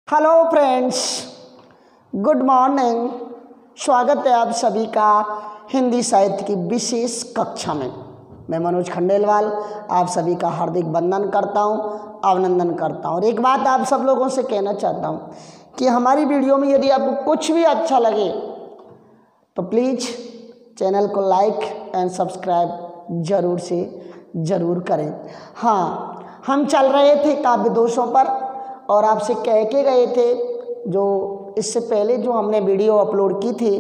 Hello friends, good morning. स्वागत है आप सभी का हिंदी साहित्य की विशेष कक्षा में। मैं मनोज खंडेलवाल आप सभी का हार्दिक वंदन करता हूं, अभिनंदन करता हूं। और एक बात आप सब लोगों से कहना चाहता हूं कि हमारी वीडियो में यदि आपको कुछ भी अच्छा लगे तो प्लीज़ चैनल को लाइक एंड सब्सक्राइब ज़रूर से ज़रूर करें। हाँ, हम चल रहे थे काव्य दोषों पर और आपसे कह के गए थे, जो इससे पहले जो हमने वीडियो अपलोड की थी,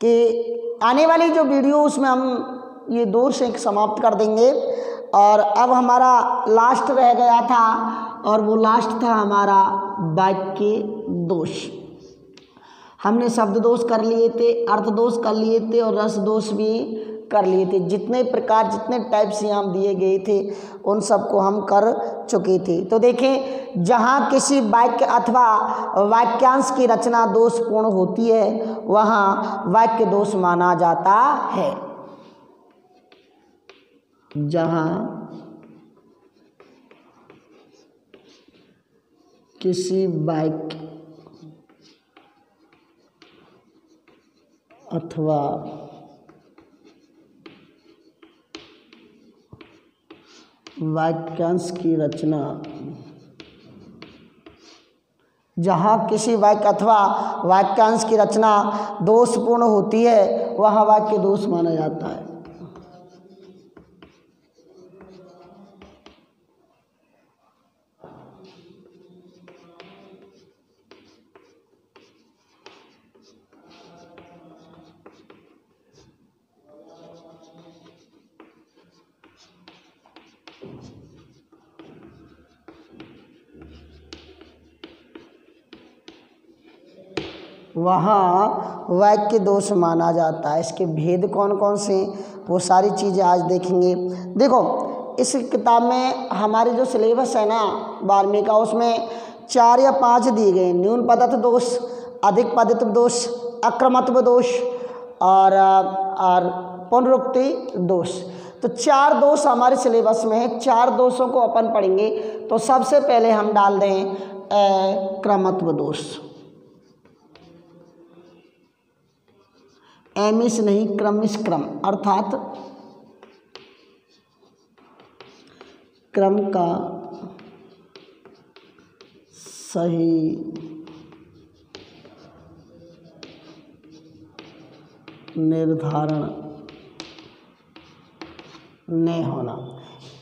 कि आने वाली जो वीडियो उसमें हम ये दोष एक समाप्त कर देंगे। और अब हमारा लास्ट रह गया था और वो लास्ट था हमारा वाक्य दोष। हमने शब्द दोष कर लिए थे, अर्थ दोष कर लिए थे और रस दोष भी कर लिए थे। जितने प्रकार जितने टाइप्स यहाँ दिए गए थे उन सबको हम कर चुके थे। तो देखें, जहाँ किसी वाक्य अथवा वाक्यांश की रचना दोषपूर्ण होती है वहाँ वाक्य दोष माना जाता है। जहाँ किसी वाक्य अथवा वाक्यांश की रचना, जहाँ किसी वाक्य अथवा वाक्यांश की रचना दोषपूर्ण होती है वहाँ वाक्य दोष माना जाता है। वहाँ वाक्य दोष माना जाता है। इसके भेद कौन कौन से वो सारी चीज़ें आज देखेंगे। देखो, इस किताब में हमारे जो सिलेबस है ना 12वीं का, उसमें 4 या 5 दिए गए। न्यून पदत्व दोष, अधिक पदत्व दोष, अक्रमत्व दोष और पुनरुक्ति दोष। तो 4 दोष हमारे सिलेबस में है। 4 दोषों को अपन पढ़ेंगे। तो सबसे पहले हम डाल दें क्रमत्व दोष। एमिस नहीं, क्रमिस क्रम, अर्थात क्रम का सही निर्धारण न होना।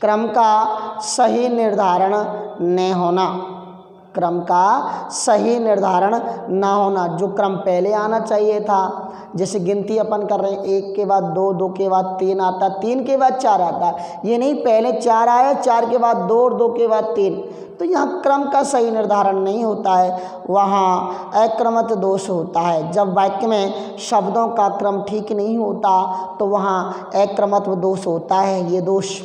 क्रम का सही निर्धारण न होना, क्रम का सही निर्धारण ना होना। जो क्रम पहले आना चाहिए था, जैसे गिनती अपन कर रहे हैं, 1 के बाद 2, 2 के बाद 3 आता, 3 के बाद 4 आता। ये नहीं पहले 4 आया, 4 के बाद 2 और 2 के बाद 3। तो यहाँ क्रम का सही निर्धारण नहीं होता है, वहाँ अक्रमत्व दोष होता है। जब वाक्य में शब्दों का क्रम ठीक नहीं होता तो वहाँ अक्रमत्व दोष होता है। ये दोष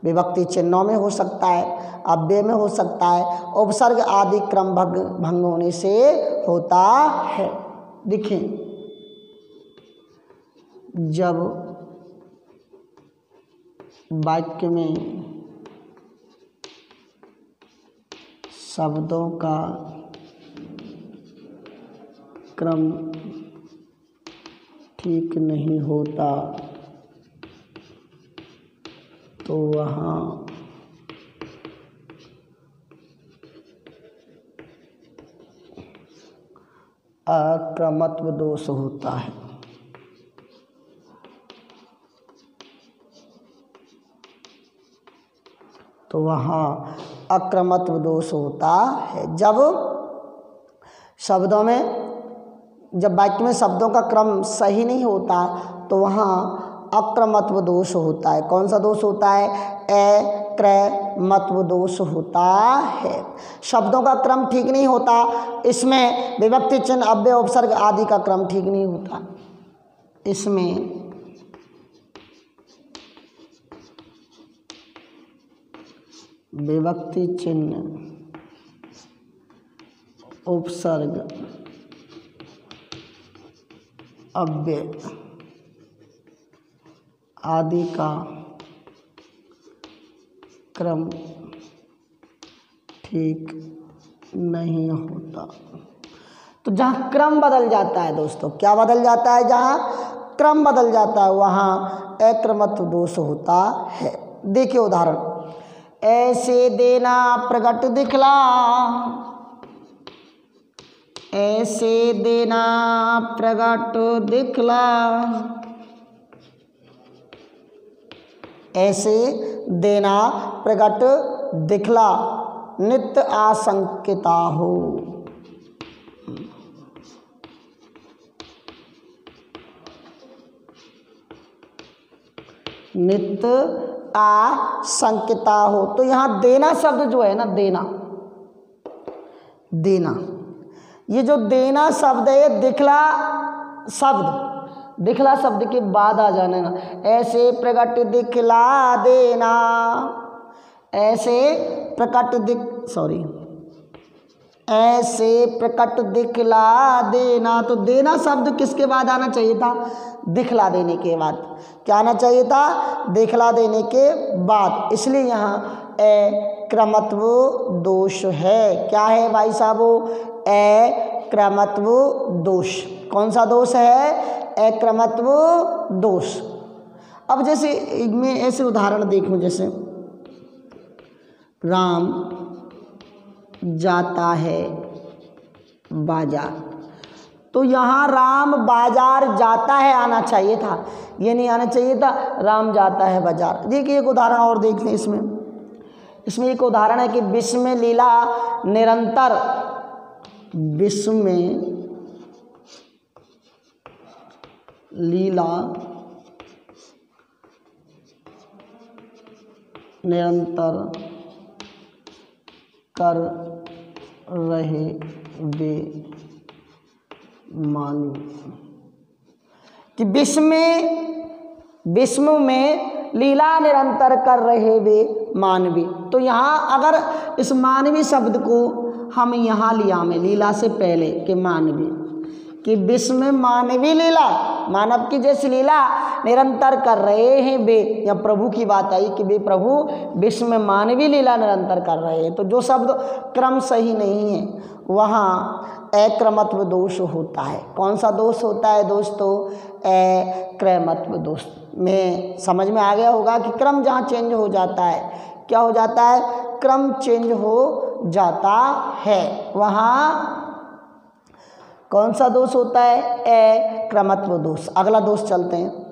विभक्ति चिन्हों में हो सकता है, अव्यय में हो सकता है, उपसर्ग आदि क्रम भंग होने से होता है। देखें, जब वाक्य में शब्दों का क्रम ठीक नहीं होता तो वहाँ अक्रमत्व दोष होता है। तो वहाँ अक्रमत्व दोष होता है। जब शब्दों में, जब वाक्य में शब्दों का क्रम सही नहीं होता तो वहाँ अक्रमत्व दोष होता है। कौन सा दोष होता है? अक्रमत्व दोष होता है। शब्दों का क्रम ठीक नहीं होता, इसमें विभक्ति चिन्ह, अव्यय, उपसर्ग आदि का क्रम ठीक नहीं होता। इसमें विभक्ति चिन्ह, उपसर्ग, अव्यय आदि का क्रम ठीक नहीं होता। तो जहाँ क्रम बदल जाता है दोस्तों, क्या बदल जाता है, जहाँ क्रम बदल जाता है वहाँ अक्रमत्व दोष होता है। देखिए उदाहरण, ऐसे देना प्रगट दिखला, ऐसे देना प्रगट दिखला, ऐसे देना प्रगट दिखला, नित्य आशंकिता हो। नित्य आशंकिता हो। तो यहाँ देना शब्द जो है ना, देना, देना, ये जो देना शब्द है, दिखला शब्द, दिखला शब्द के बाद आ जाना ना, ऐसे प्रकट दिखला देना, ऐसे प्रकट ऐसे प्रकट दिखला देना। तो देना शब्द किसके बाद आना चाहिए था, दिखला देने के बाद। क्या आना चाहिए था, दिखला देने के बाद। इसलिए यहाँ अक्रमत्व दोष है। क्या है भाई साहब, अक्रमत्व दोष। कौन सा दोष है, अक्रमत्व दोष। अब जैसे मैं ऐसे उदाहरण देखूं, जैसे राम जाता है बाजार, तो यहाँ राम बाजार जाता है आना चाहिए था, ये नहीं आना चाहिए था राम जाता है बाजार। देखिए एक उदाहरण और देखते हैं इसमें एक उदाहरण है कि विश्व में लीला निरंतर, विश्व में लीला निरंतर कर रहे वे मानव, कि विश्व में लीला निरंतर कर रहे वे मानवी। तो यहाँ अगर इस मानवी शब्द को हम यहाँ लिया में लीला से पहले के मानवी, कि विश्व में मानवी लीला, मानव की जैसी लीला निरंतर कर रहे हैं वे, या प्रभु की बात आई कि वे प्रभु विश्व में मानवी लीला निरंतर कर रहे हैं। तो जो शब्द क्रम सही नहीं है वहाँ अक्रमत्व दोष होता है। कौन सा दोष होता है दोस्तों, अक्रमत्व दोष। में समझ में आ गया होगा कि क्रम जहाँ चेंज हो जाता है, क्या हो जाता है, क्रम चेंज हो जाता है, वहाँ कौन सा दोष होता है, अक्रमत्व दोष। अगला दोष चलते हैं।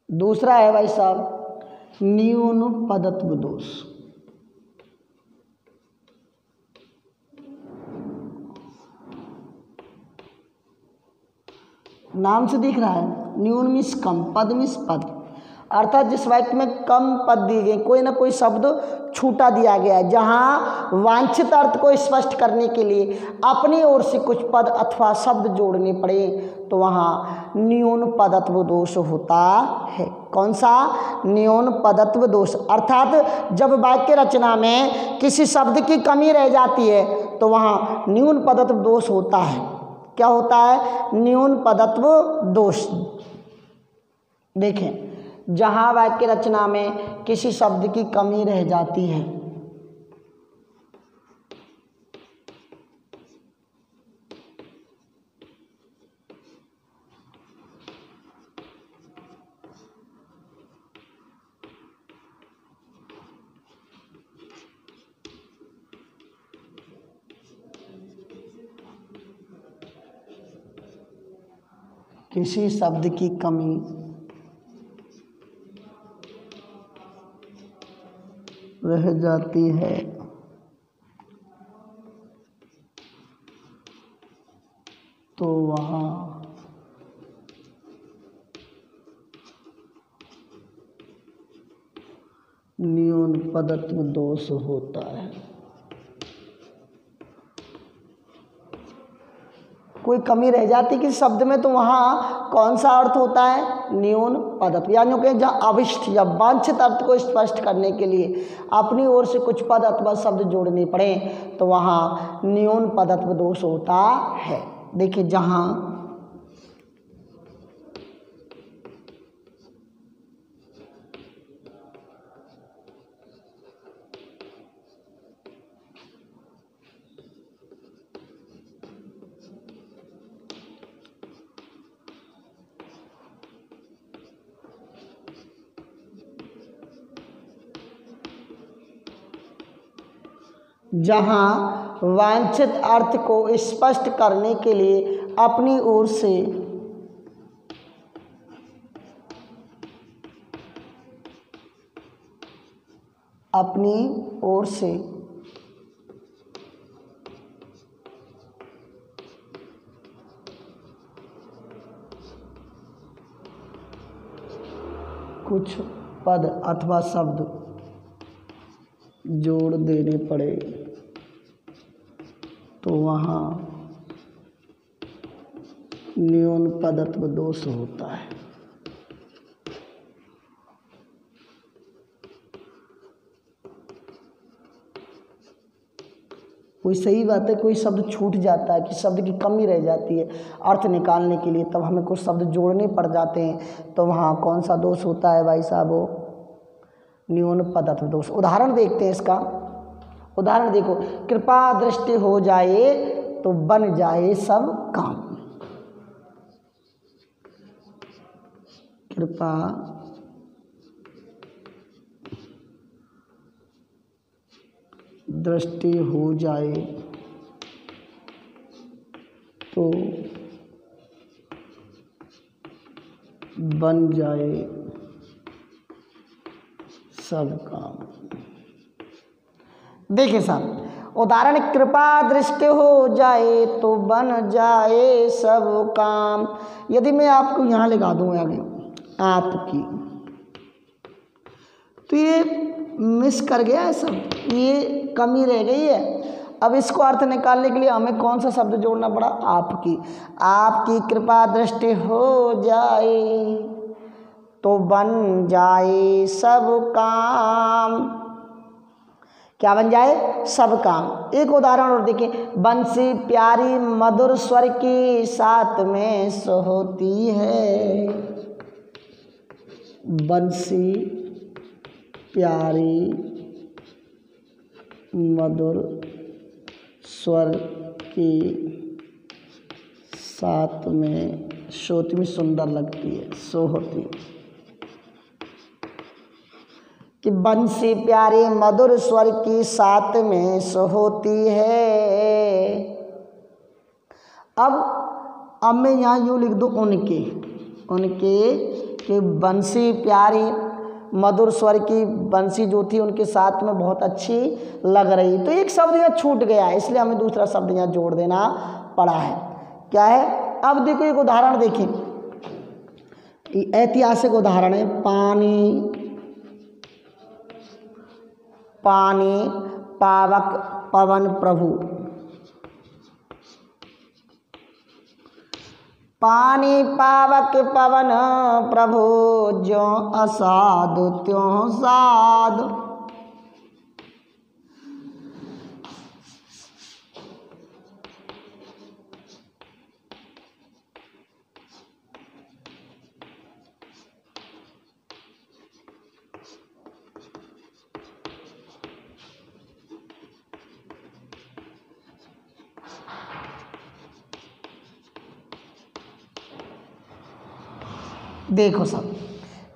दूसरा है भाई साहब न्यून पदत्व दोष। नाम से दिख रहा है, न्यून मीन्स कम, पद मीन्स पद, अर्थात जिस वाक्य में कम पद दी गई, कोई ना कोई शब्द छूटा दिया गया है, जहाँ वांछित अर्थ को स्पष्ट करने के लिए अपनी ओर से कुछ पद अथवा शब्द जोड़ने पड़े, तो वहाँ न्यून पदत्व दोष होता है। कौन सा, न्यून पदत्व दोष। अर्थात जब वाक्य रचना में किसी शब्द की कमी रह जाती है तो वहाँ न्यून पदत्व दोष होता है। क्या होता है, न्यून पदत्व दोष। देखें, जहाँ वाक्य रचना में किसी शब्द की कमी रह जाती है, किसी शब्द की कमी रह जाती है तो वहाँ न्यून पदत्व दोष होता है। कोई कमी रह जाती किसी शब्द में तो वहाँ कौन सा अर्थ होता है? न्यून पदत्व। यानी कि जहाँ अविष्ट या वांछित अर्थ को स्पष्ट करने के लिए अपनी ओर से कुछ पद अथवा शब्द जोड़ने पड़े तो वहाँ न्यून पदत्व दोष होता है। देखिए, जहाँ वांछित अर्थ को स्पष्ट करने के लिए अपनी ओर से कुछ पद अथवा शब्द जोड़ देने पड़े तो वहाँ न्यून पदत्व दोष होता है। कोई सही बात है, कोई शब्द छूट जाता है कि शब्द की कमी रह जाती है अर्थ निकालने के लिए, तब हमें कुछ शब्द जोड़ने पड़ जाते हैं तो वहाँ कौन सा दोष होता है भाई साहब? वो न्यून पदत्व दोष। उदाहरण देखते हैं इसका। उदाहरण देखो, कृपा दृष्टि हो जाए तो बन जाए सब काम। कृपा दृष्टि हो जाए तो बन जाए सब काम। देखिए साहब, उदाहरण, कृपा दृष्टि हो जाए तो बन जाए सब काम। यदि मैं आपको यहाँ लगा दूँ आगे आपकी, तो ये मिस कर गया है सब, ये कमी रह गई है। अब इसको अर्थ निकालने के लिए हमें कौन सा शब्द जोड़ना पड़ा? आपकी। आपकी कृपा दृष्टि हो जाए तो बन जाए सब काम। क्या बन जाए? सब काम। एक उदाहरण और देखिए, बंसी प्यारी मधुर स्वर की साथ में सोती है। बंसी प्यारी मधुर स्वर की साथ में सोती में सुंदर लगती है, सोहती। कि बंसी प्यारी मधुर स्वर की साथ में सोहती है। अब मैं यहाँ यूँ लिख दूँ उनके कि बंसी प्यारी मधुर स्वर की बंसी जो थी उनके साथ में बहुत अच्छी लग रही। तो एक शब्द यहाँ छूट गया है, इसलिए हमें दूसरा शब्द यहाँ जोड़ देना पड़ा है। क्या है? अब देखो एक उदाहरण देखिए, ऐतिहासिक उदाहरण है। पानी पावक पवन प्रभु। पानी पावक पवन प्रभु, ज्यों असाध त्यों साध। देखो सब,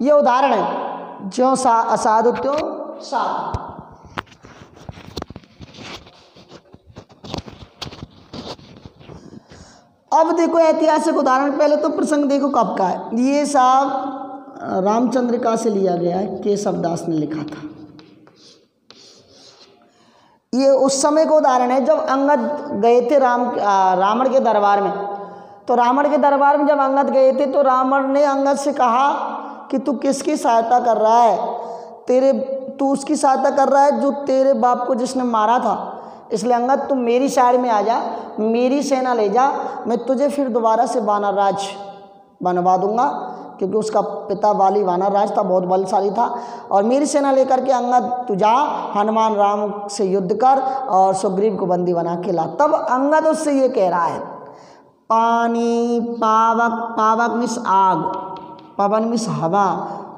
ये उदाहरण है। ज्यों असाधु त्यों साधु। अब देखो ऐतिहासिक उदाहरण, पहले तो प्रसंग देखो कब का है। ये साहब रामचंद्रिका से लिया गया है, केशवदास ने लिखा था। ये उस समय का उदाहरण है जब अंगद गए थे रावण के दरबार में। तो रावण के दरबार में जब अंगद गए थे तो रावण ने अंगद से कहा कि तू किसकी सहायता कर रहा है, तू उसकी सहायता कर रहा है जो तेरे बाप को जिसने मारा था, इसलिए अंगद तू मेरी साइड में आ जा, मेरी सेना ले जा, मैं तुझे फिर दोबारा से वानर राज बनवा दूंगा, क्योंकि उसका पिता वाली वानर राज था, बहुत बलशाली था। और मेरी सेना लेकर के अंगद तू जा, हनुमान राम से युद्ध कर और सुग्रीव को बंदी बना के ला। तब अंगद उससे ये कह रहा है, पानी, पावक, पावक मिस आग, पवन मिस हवा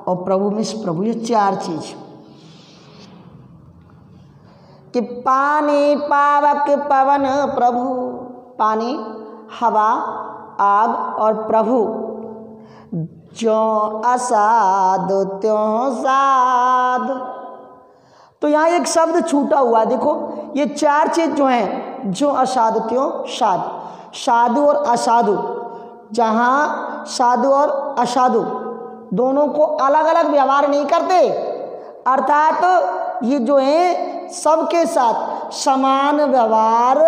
और प्रभु मिस प्रभु, ये चार चीज कि पानी, पावक, पवन, प्रभु। पानी, हवा, आग और प्रभु। जो असाद त्यों साध। तो यहाँ एक शब्द छूटा हुआ, देखो ये चार चीज जो हैं, जो असाधु त्यों साध, साधु और असाधु, जहाँ साधु और असाधु दोनों को अलग अलग व्यवहार नहीं करते, अर्थात ये जो है सबके साथ समान व्यवहार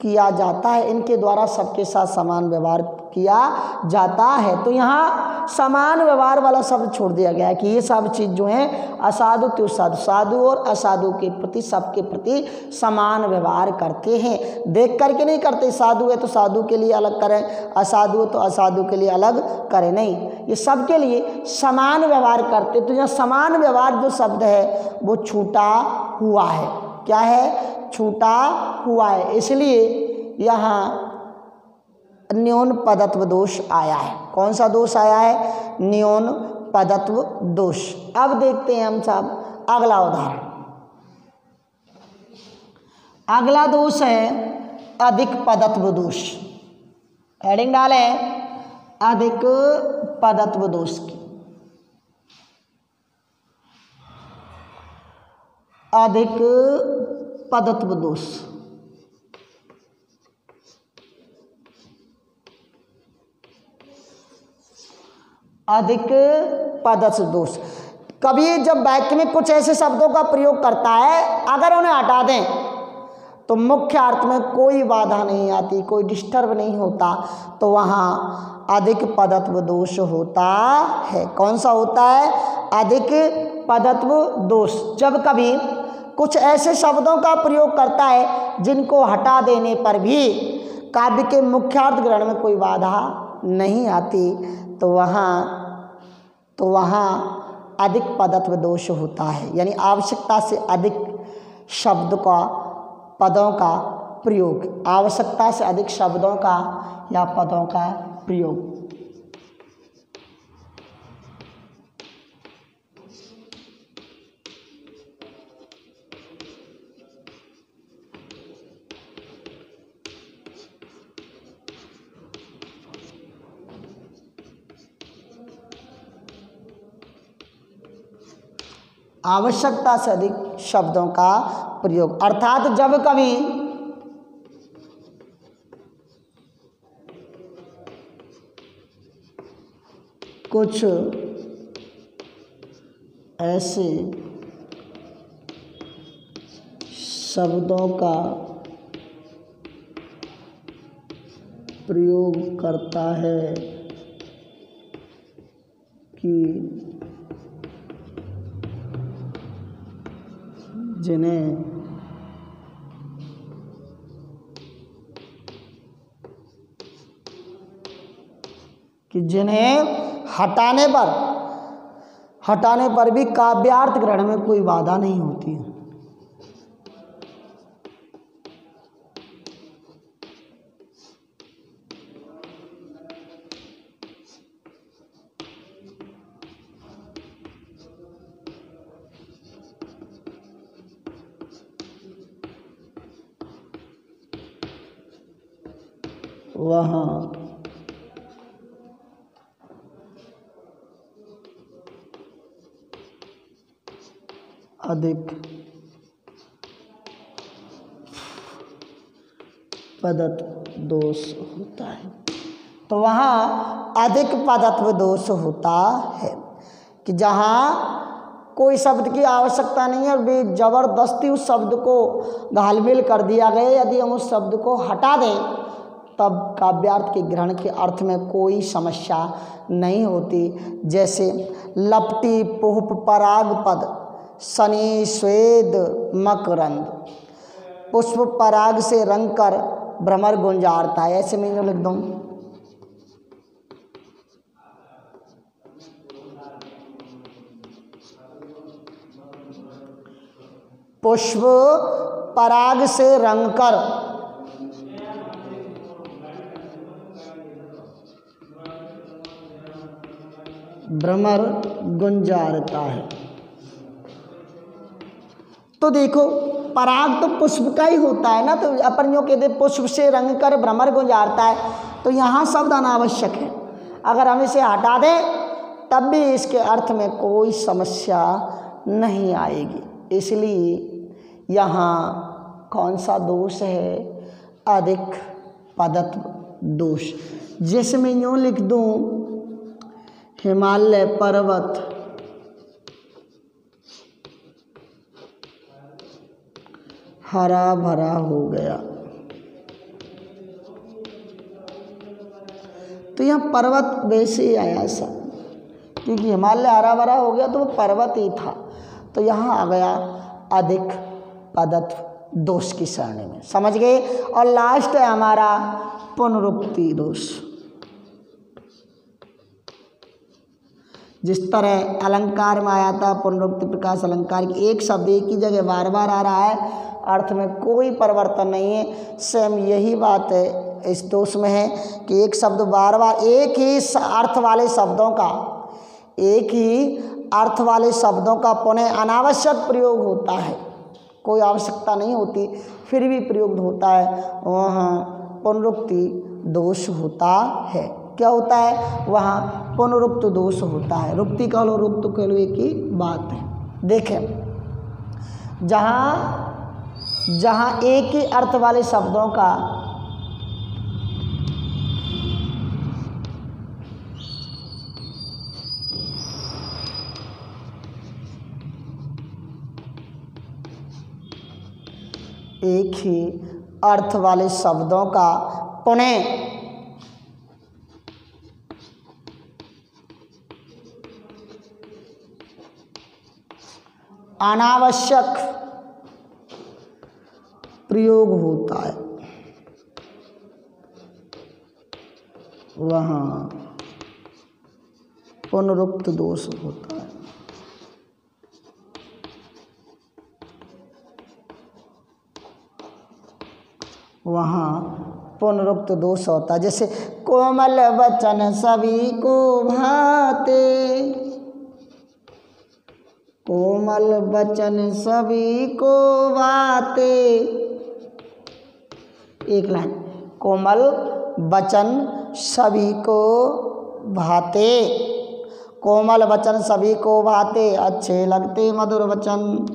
किया जाता है, इनके द्वारा सबके साथ समान व्यवहार किया जाता है। तो यहाँ समान व्यवहार वाला शब्द छोड़ दिया गया है कि ये सब चीज़ जो है असाधु तो साधु, साधु और असाधु के प्रति, सबके प्रति समान व्यवहार करते हैं, देख करके नहीं करते। साधु है तो साधु के लिए अलग करें, असाधु है तो असाधु के लिए अलग करें, नहीं, ये सबके लिए समान व्यवहार करते। तो यहाँ समान व्यवहार जो शब्द है वो छूटा हुआ है। क्या है? छूटा हुआ है, इसलिए यहाँ न्यून पदत्व दोष आया है। कौन सा दोष आया है? न्यून पदत्व दोष। अब देखते हैं हम सब अगला उदाहरण। अगला दोष है अधिक पदत्व दोष। हेडिंग डाले अधिक पदत्व दोष की। अधिक पदत्व दोष, अधिक पदत्व दोष। कभी जब वाक्य में कुछ ऐसे शब्दों का प्रयोग करता है, अगर उन्हें हटा दें तो मुख्य अर्थ में कोई बाधा नहीं आती, कोई डिस्टर्ब नहीं होता, तो वहाँ अधिक पदत्व दोष होता है। कौन सा होता है? अधिक पदत्व दोष। जब कभी कुछ ऐसे शब्दों का प्रयोग करता है जिनको हटा देने पर भी काव्य के मुख्यार्थ ग्रहण में कोई बाधा नहीं आती, तो वहाँ अधिक पदत्व दोष होता है, यानी आवश्यकता से अधिक शब्द का, पदों का प्रयोग, आवश्यकता से अधिक शब्दों का या पदों का प्रयोग। आवश्यकता से अधिक शब्दों का प्रयोग, अर्थात जब कभी कुछ ऐसे शब्दों का प्रयोग करता है कि जिन्हें हटाने पर भी काव्यार्थ ग्रहण में कोई बाधा नहीं होती है। वहाँ अधिक पदत्व दोष होता है। तो वहाँ अधिक पदत्व दोष होता है कि जहाँ कोई शब्द की आवश्यकता नहीं है और भी जबरदस्ती उस शब्द को घालमेल कर दिया गया, यदि हम उस शब्द को हटा दें तब काव्यार्थ के ग्रहण के अर्थ में कोई समस्या नहीं होती। जैसे लपटी पुष्प पराग पद शनि स्वेद मकरंद, पुष्प पराग से रंग कर भ्रमर गुंजारता है, ऐसे में लिख दूँ। पुष्प पराग से रंग कर भ्रमर गुंजारता है। तो देखो पराग तो पुष्प का ही होता है ना, तो अपन यूँ कहते पुष्प से रंग कर भ्रमर गुंजारता है, तो यहाँ शब्द अनावश्यक है। अगर हम इसे हटा दें तब भी इसके अर्थ में कोई समस्या नहीं आएगी। इसलिए यहाँ कौन सा दोष है? अधिक पदत्व दोष, जिसमें यूँ लिख दूँ हिमालय पर्वत हरा भरा हो गया। तो यहाँ पर्वत वैसे ही आया सा, क्योंकि हिमालय हरा भरा हो गया तो वो पर्वत ही था। तो यहाँ आ गया अधिक पदत्व दोष की श्रेणी में, समझ गए। और लास्ट है हमारा पुनरुक्ति दोष। जिस तरह अलंकार में आया था पुनरुक्ति प्रकाश अलंकार की, एक शब्द एक ही जगह बार बार आ रहा है, अर्थ में कोई परिवर्तन नहीं है। सेम यही बात है इस दोष में है कि एक शब्द बार बार एक ही अर्थ वाले शब्दों का, एक ही अर्थ वाले शब्दों का पुनः अनावश्यक प्रयोग होता है, कोई आवश्यकता नहीं होती फिर भी प्रयोग होता है, वहाँ पुनरुक्ति दोष होता है। क्या होता है? वहाँ पुनरुक्त दोष होता है। रुक्ति कह लो रुक्त कह लो एक ही बात है। देखें जहाँ एक ही अर्थ वाले शब्दों का एक ही अर्थ वाले शब्दों का पुनः अनावश्यक प्रयोग होता है, वहाँ पुनरुक्त दोष होता है। वहाँ पुनरुक्त दोष होता है। जैसे कोमल वचन सभी को भाते, कोमल वचन सभी को भाते, एक लाइन, कोमल वचन सभी को भाते, कोमल वचन सभी को भाते, अच्छे लगते मधुर वचन,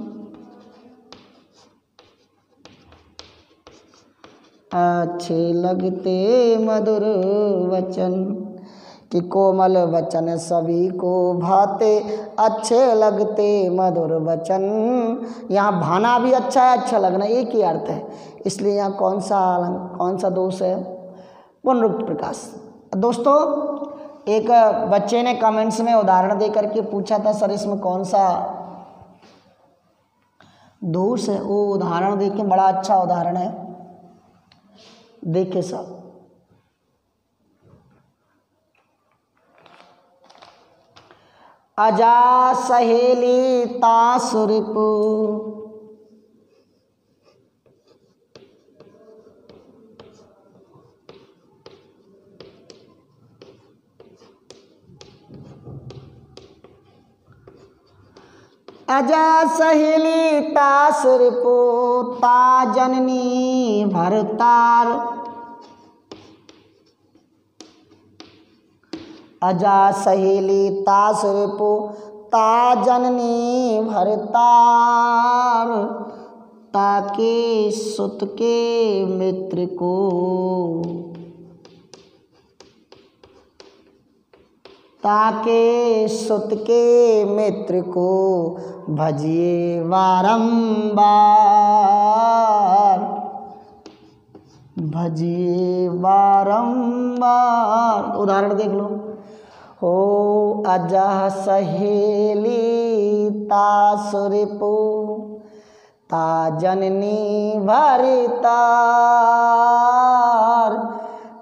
अच्छे लगते मधुर वचन, कि कोमल वचन सभी को भाते, अच्छे लगते मधुर वचन। यहाँ भाना भी अच्छा है, अच्छा लगना एक ही अर्थ है, इसलिए यहाँ कौन सा दोष है? पुनरुक्त प्रकाश। दोस्तों एक बच्चे ने कमेंट्स में उदाहरण दे करके पूछा था सर इसमें कौन सा दोष है, वो उदाहरण देखे, बड़ा अच्छा उदाहरण है, देखे सब। अजा सहेली तासुरिपु, अजा सहेली तासुरिपु, ता जननी भरतार, अजा सहेली तासुरिपु, ता जननी भरतार, ताके सुत के मित्र को, ताके सुत के मित्र को भजिए बारंबार, भजिए बारंबार। उदाहरण देख लो। हो अजह सहेली तास रिपु ता जननी भरितार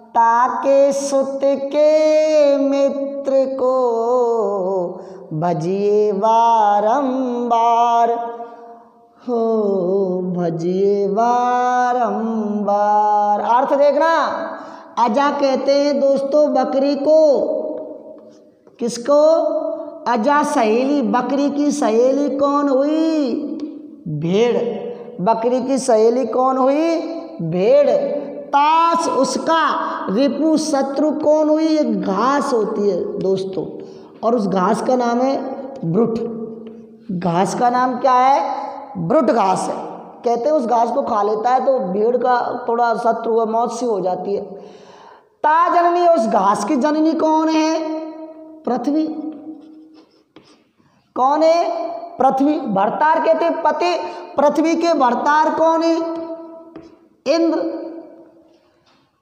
ताके सुत के मित्र को भजिए बारंबार। हो भजिए बारंबार। अर्थ देखना, अजा कहते हैं दोस्तों बकरी को। किसको? अजा सहेली। बकरी की सहेली कौन हुई? भेड़। बकरी की सहेली कौन हुई? भेड़। तास उसका, रिपु शत्रु कौन हुई? एक घास होती है दोस्तों, और उस घास का नाम है ब्रुट। घास का नाम क्या है? ब्रुट घास है। कहते हैं उस घास को खा लेता है तो भेड़ का थोड़ा शत्रु है, मौत सी हो जाती है। ता जननी, उस घास की जननी कौन है? पृथ्वी। कौन है? पृथ्वी। भरतार कहते हैं पति। पृथ्वी के भरतार कौन है? इंद्र।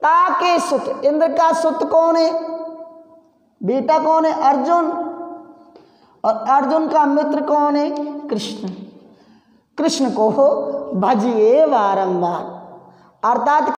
ता के सुत, इंद्र का सुत कौन है? बेटा कौन है? अर्जुन। और अर्जुन का मित्र कौन है? कृष्ण। कृष्ण को भजिए बारंबार। अर्थात